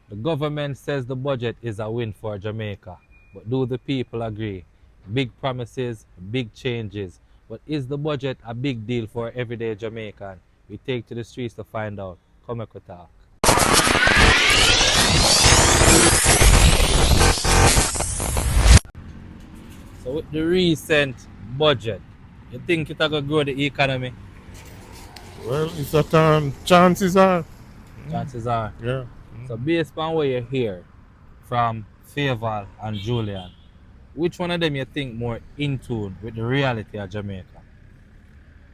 The government says the budget is a win for Jamaica, but do the people agree? Big promises, big changes. But is the budget a big deal for everyday Jamaican? We take to the streets to find out. Come and talk. So with the recent budget, you think it's going to grow the economy? Well, it's that chances are. Chances are. Yeah. So based on what you hear from Faval and Julian, which one of them you think more in tune with the reality of Jamaica?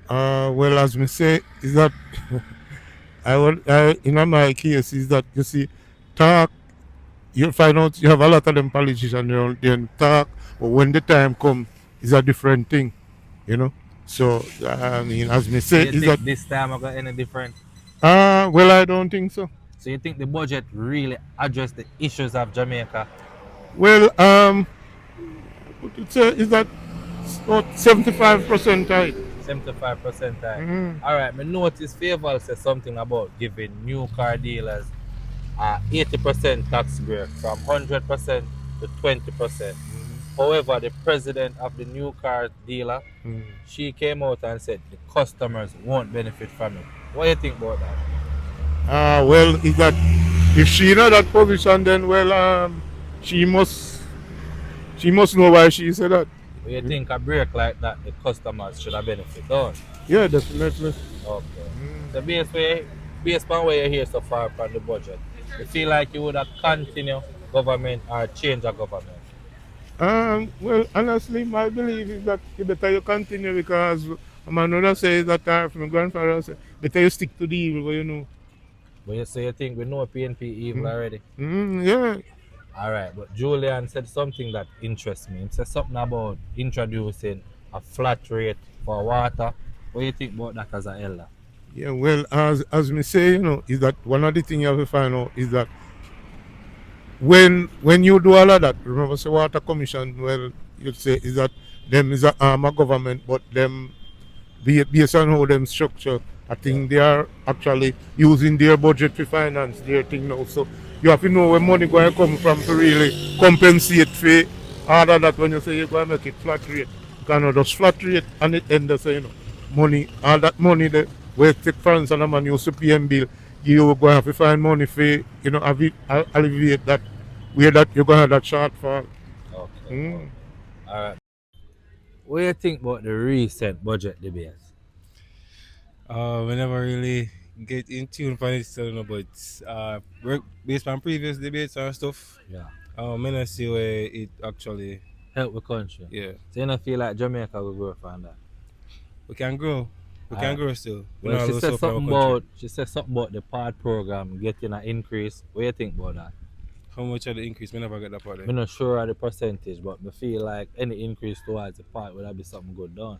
Well, as me say, is that in my case is that you see, talk. You find out you have a lot of them politicians they talk, but when the time come, it's a different thing, you know. So I mean, as me Do say, you is that think this time I got any different? well, I don't think so. So you think the budget really address the issues of Jamaica? Well, what it say is that about 75% right. 75% time. Mm-hmm. All right, me notice Faval says something about giving new car dealers a 80% tax break from 100% to 20%. However, the president of the new car dealer, Mm-hmm. she came out and said the customers won't benefit from it. What do you think about that? Well, is that if she know that position, then well, she must she must know why she said that. Do you think a break like that the customers should have benefit? Don't? Yeah, definitely. Okay. So based on what you hear so far from the budget, you feel like you would have continue government or change a government? Well, honestly, my belief is that you better you continue because my mother says that my grandfather said, better you stick to the evil, you know. But you say you think we know PNP evil Mm. already? Yeah. All right, but Julian said something that interests me. He said something about introducing a flat rate for water. What do you think about that as an elder? Yeah, well, as me say, you know, is that one of the things you have to find out is that when you do all of that, remember, say water commission, well, you say is that them is a arm of government, but them based on how them structure, I Yeah. think they are actually using their budget to finance their thing now. So you have to know where money going to come from to really compensate for all of that. When you say you're going to make it flat rate, you cannot just flat rate and it end up say, you know, money, all that money that where take France and a man use to pay bill, you going to have to find money for, you know, alleviate that, where that you're going to have that shortfall. Okay. Mm. All right. What do you think about the recent budget debate? We never really get in tune for it, so, you know, but based on previous debates and stuff, Yeah. I not see where it actually, Help the country. yeah, So you don't feel like Jamaica will grow from that? we can grow. We can Alright. grow still. We Well, not she lose said hope in our something country. about the PAD program getting an increase. What do you think about that? How much of the increase? We never get that part I'm there. not sure of the percentage, but I feel like any increase towards the PAD would have be something good done.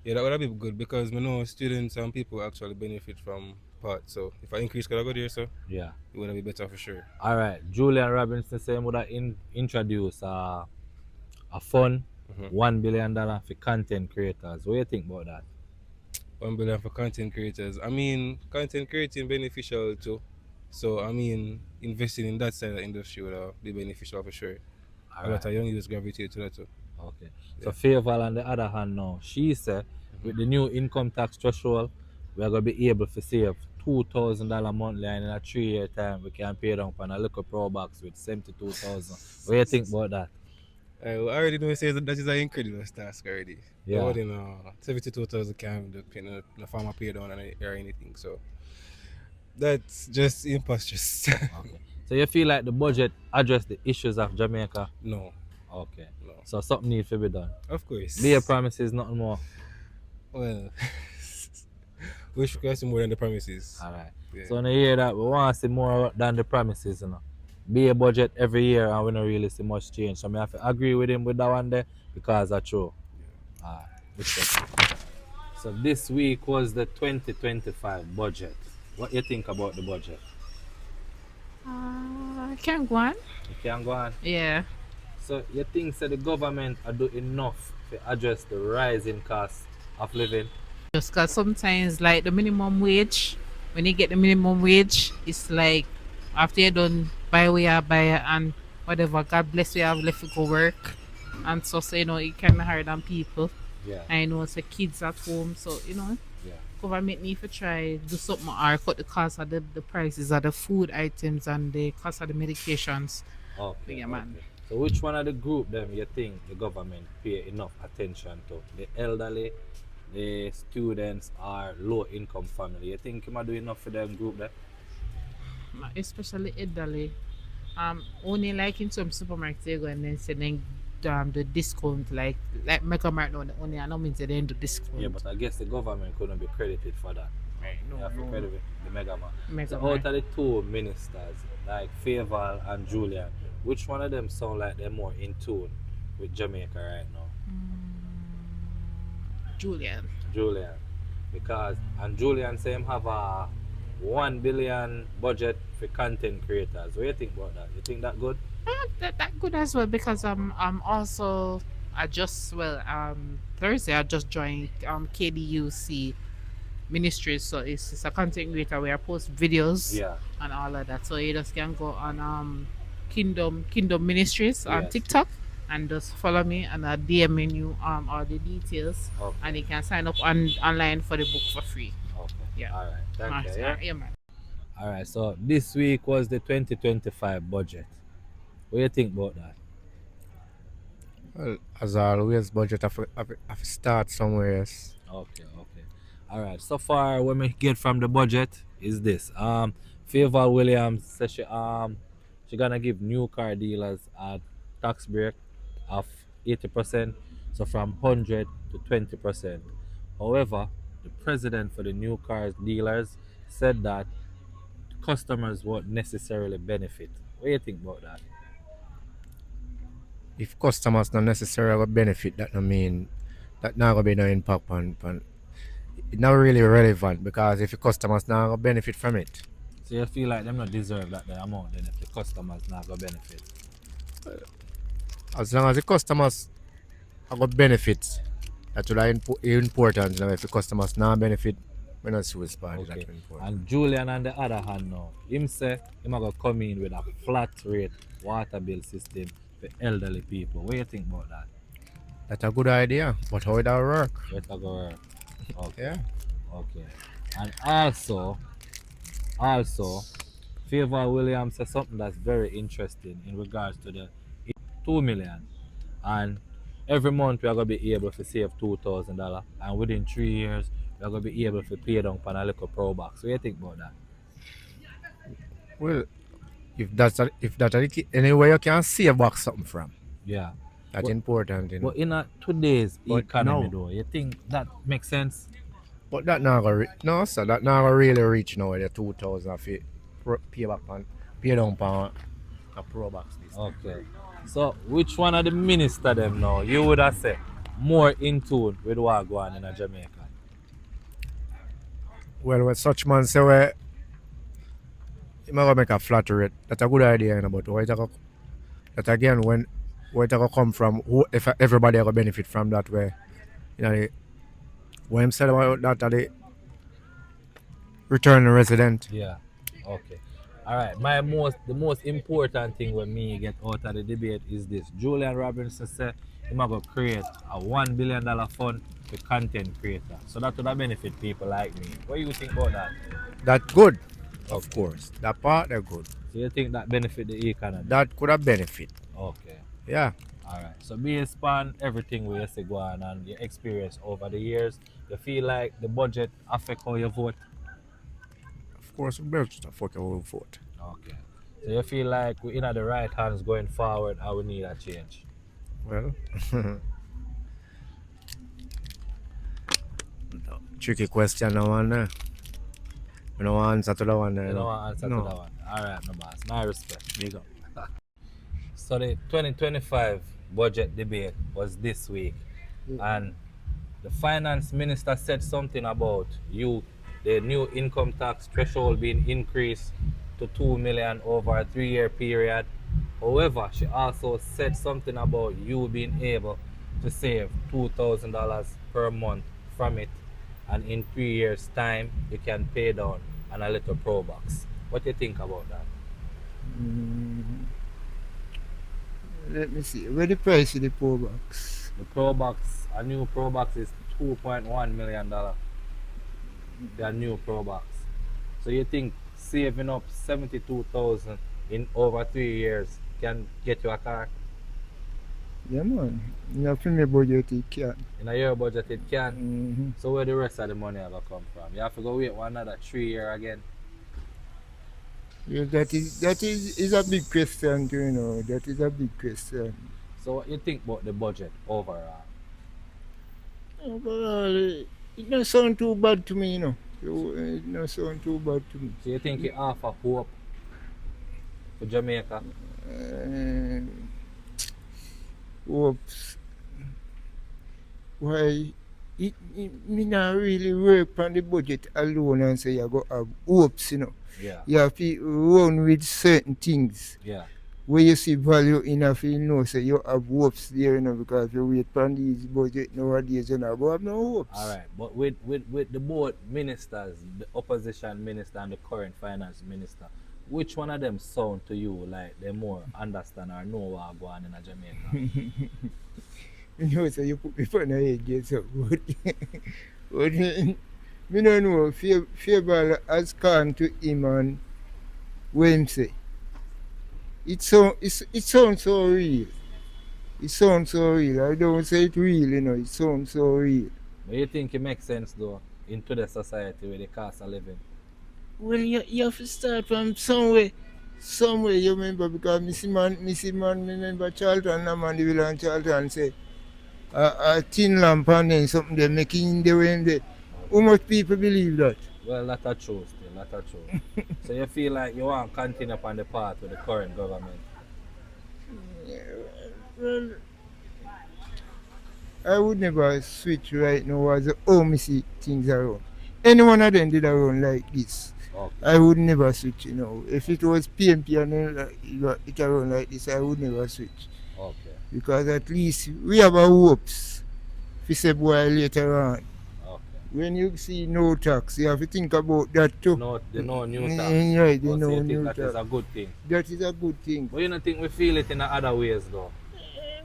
Yeah, that would be good because we know students and people actually benefit from part. So if I increase could I go there, so Yeah. it would be better for sure. All right. Julian Robinson said he would have introduce a fund, $1 billion for content creators. What do you think about that? 1 billion for content creators. I mean, content creating beneficial too. So I mean, investing in that side of the industry would be beneficial for sure. All A lot right. of young youths gravitate to that too. Okay. Yeah. So Faval on the other hand now, she said with the new income tax threshold, we are gonna be able to save $2,000 monthly, and in a 3 year time we can pay down on a little pro box with 72,000. What do you think about that? I already know it says that is an incredible task already. Yeah. More than 72,000 can the farmer pay down or anything. So that's just imposterous. Okay. So you feel like the budget address the issues of Jamaica? No, Okay. no. So something needs to be done. Of course. Bare promises, nothing more. Well, we should see more than the promises. Alright. Yeah. So when you hear that, we want to see more than the promises, you know. Be a budget every year and we don't really see much change. So I have to agree with him with that one there because that's true. Alright. So this week was the 2025 budget. What you think about the budget? Can gwaan? You can go on. Yeah. So you think that the government are doing enough to address the rising cost of living? Just because sometimes, like the minimum wage, when you get the minimum wage, it's like after you done buy we are buy and whatever. God bless we have left to go work. And so you know, it can be hard on people. Yeah, I know it's the kids at home, so you know, yeah. government need to try do something or cut the cost of the prices of the food items and the cost of the medications. But Okay, yeah, man. okay. So which one of the group them you think the government pay enough attention to? The elderly, the students, or low income family? You think you might do enough for them group there? Especially elderly. Only like in some supermarkets they go and then say then the discount like Mega Mart no only I know means they don't do Yeah, discount. but I guess the government couldn't be credited for that. Right, You no, have to no. credit the mega man. So Mega out Mart. of the two ministers, like Faval and Julian, which one of them sound like they're more in tune with Jamaica right now? Julian. Julian. Because and Julian say him have a 1 billion budget for content creators. What do you think about that? You think that good? That good as well because I'm also I just well Thursday I just joined KDUC Ministries, so it's a content creator where I post videos Yeah. and all of that. So you just can go on Kingdom Ministries on Yes. TikTok and just follow me and I'll DM you all the details Okay. and you can sign up online for the book for free. Okay. Yeah. All right. Thank Alright, you. Yeah. yeah, man. All right. So this week was the 2025 budget. What do you think about that? Well, as always, budget have to start somewhere else. Okay, okay. All right. So far, what we get from the budget is this. Favor Williams says she gonna give new car dealers a tax break of 80%, so from 100 to 20%. However, the president for the new cars dealers said that customers won't necessarily benefit. What do you think about that? If customers not necessarily benefit, that no mean that not gonna be no impact on it not really relevant because if the customers not gonna benefit from it. So you feel like them not deserve that the amount then if the customers not gonna benefit. As long as the customers have got benefits, that's what important. You know, if the customers not benefit, we're not so respond. Okay. That's important. And Julian on the other hand now, him say him gonna come in with a flat rate water bill system for elderly people. What do you think about that? That's a good idea, but how it all work? Let go work. Okay, Yeah. okay. And also, Favor Williams said something that's very interesting in regards to the 2 million. And every month we are gonna be able to save $2,000 and within 3 years we are gonna be able to pay down on a little pro box. What do you think about that? Well, if that's anywhere you can save back something from, Yeah. that's But- important. You know. But in today's But economy no. though, you think that makes sense? But that not gonna no, sir. That not gonna really reach now. The 2,000 if you pay down on a pro box. This time. Okay. So which one of the minister them now you would have said more in tune with what go on in Jamaica? Well, when such man say well, you might make a flat rate. That's a good idea, you know, but where it go, that again when where it go come from? Who if everybody gonna benefit from that way? You know, when him said about that, the return resident. Yeah. Okay. All right. The most important thing when me get out of the debate is this. Julian Robinson said he might go create a $1 billion fund for content creator. So that would benefit people like me. What do you think about that? That good, of Okay. course. That part they good. So you think that benefit the economy? That could have benefit. Okay. Yeah. Alright. So based on everything we used to go on and your experience over the years, you feel like the budget affect how you vote? Of course, we better just fuck your own vote. Okay. So you feel like we're in the right hands going forward and we need a change? Well, tricky question now one there. We don't answer to that one there. You know what answer No. to that one? Alright, my boss. My respect. Big up. So the 2025 budget debate was this week, and the finance minister said something about the new income tax threshold being increased to 2 million over a 3-year period. However, she also said something about you being able to save $2,000 per month from it, and in 3 years' time you can pay down on a little pro box. What do you think about that? let me see. Where the price of the poor box? The Pro Box, a new Pro Box is $2.1 million. The new Pro Box. So you think saving up 72,000 in over 3 years can get you a car? Yeah, man. You have to me budget it can. In a year budget it can. Mm-hmm. So where the rest of the money are gonna come from? You have to go wait another 3 year again. Yeah, that is a big question, That is a big question. So what you think about the budget overall? Overall, it don't sound too bad to me, It don't sound too bad to me. So you think it offer hope for Jamaica? Uh, Oops. Why? Me not really work on the budget alone and say you go have hopes, Yeah, You have to run with certain things. yeah. Where you see value enough, say you have hopes there, because you wait on these budget nowadays, go have no hopes. All right, but with the both ministers, the opposition minister and the current finance minister, which one of them sound to you like they more understand or know what go on in a Jamaica? So you put me on the edge, so good. But me don't know, Fable has gone to him and what him say. It sounds so real. It sounds so real. I don't say it real, It sounds so real. But you think it makes sense though in today's society with the cost of living? Well, you have to start from somewhere. Somewhere, you remember, because me remember Charlton, a man, the village Charlton say, a tin lamp and then something they making the way in there. How much people believe that? Well, that's a true still, that's a true. So you feel like you want to continue upon the path with the current government? Well, I would never switch right now as how me see things around. Any one of them did around like this. Okay. I would never switch, If it was PMP and it around like this, I would never switch. Okay. Because at least we have our hopes. If you say boy later on. Okay. When you see no tax, you have to think about that too. No, the no new tax. Right, the Oh, so no you think new that tax. is a good thing? That is a good thing. But you don't think we feel it in other ways though?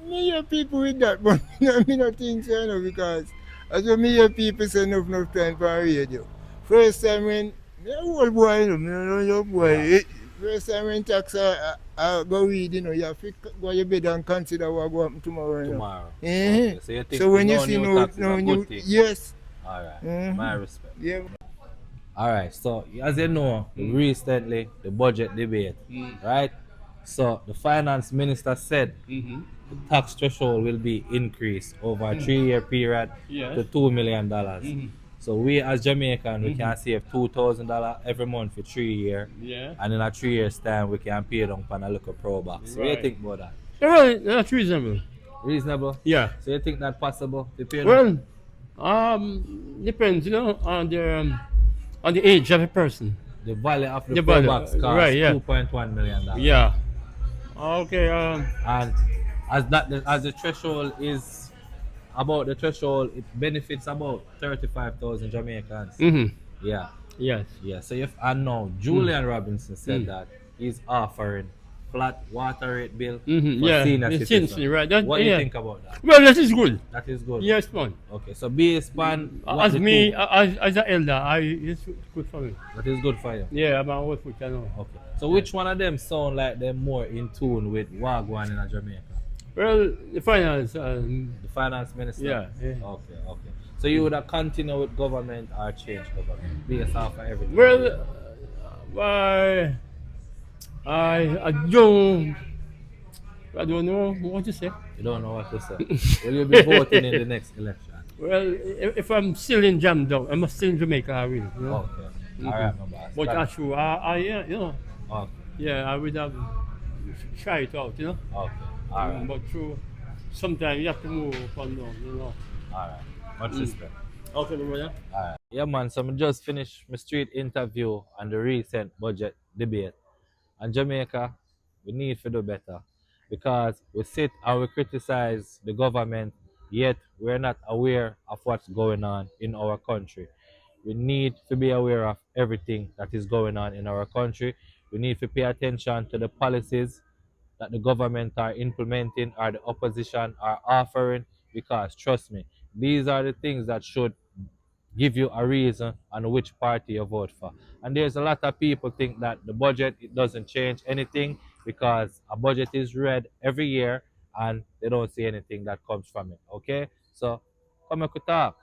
Me hear people with that, but me not think so, because as when me hear people say enough time for radio. First time when me a old boy, me no know your boy. First time when tax I go read, you have to go to your bed and consider what go happen tomorrow. Tomorrow. Eh. Okay. So you think So when you no see new no tax is a good thing? yes. Alright. My respect. Yeah. Alright, so as you know, recently the budget debate, right? So the finance minister said the tax threshold will be increased over a 3 year period to $2 million. So we as Jamaican we can save $2,000 every month for 3 years. Yeah. And in a 3 years time we can pay down on a little pro box. What do you Right. think about that? Well, that's reasonable. Reasonable? Yeah. So you think that possible to pay down? Well, depends, on the age of a person. The value of the The pro value, box costs right, yeah. $2.1 million. Yeah. Okay. And as the threshold is about the threshold, it benefits about 35,000 Jamaicans. Yeah, Yes. yeah. So if I know Julian Robinson said that he's offering flat water rate bill for Yeah. senior the citizens. senior, right. That, What do you yeah. think about that? Well, that is good. That is good. Yes, man. Okay, so based on what As the me, two- as an elder, it's good for me. that is good for you. Yeah, I'm an old foot, Okay. So which one of them sound like they're more in tune with Wagwan in Jamaica? Well, the finance, The finance minister? yeah. Okay, okay. So you would have continue with government or change government based off of everything? Well, I don't know what to say. You don't know what to say. Will you be voting in the next election? Well, if I'm still in Jamdo, I'm still in Jamaica, I will. Okay. Alright, my boss. But Thank- that's true. Okay. Yeah, I would have try it out, Okay. Alright. But true, sometimes you have to move up and down, Alright. Much respect. Okay, brother. Alright. Yeah, man. So I just finished my street interview on the recent budget debate. And Jamaica, we need to do better because we sit and we criticize the government, yet we're not aware of what's going on in our country. We need to be aware of everything that is going on in our country. We need to pay attention to the policies that the government are implementing or the opposition are offering, because trust me, these are the things that should give you a reason on which party you vote for. And there's a lot of people think that the budget it doesn't change anything because a budget is read every year and they don't see anything that comes from it. Okay? So come and talk.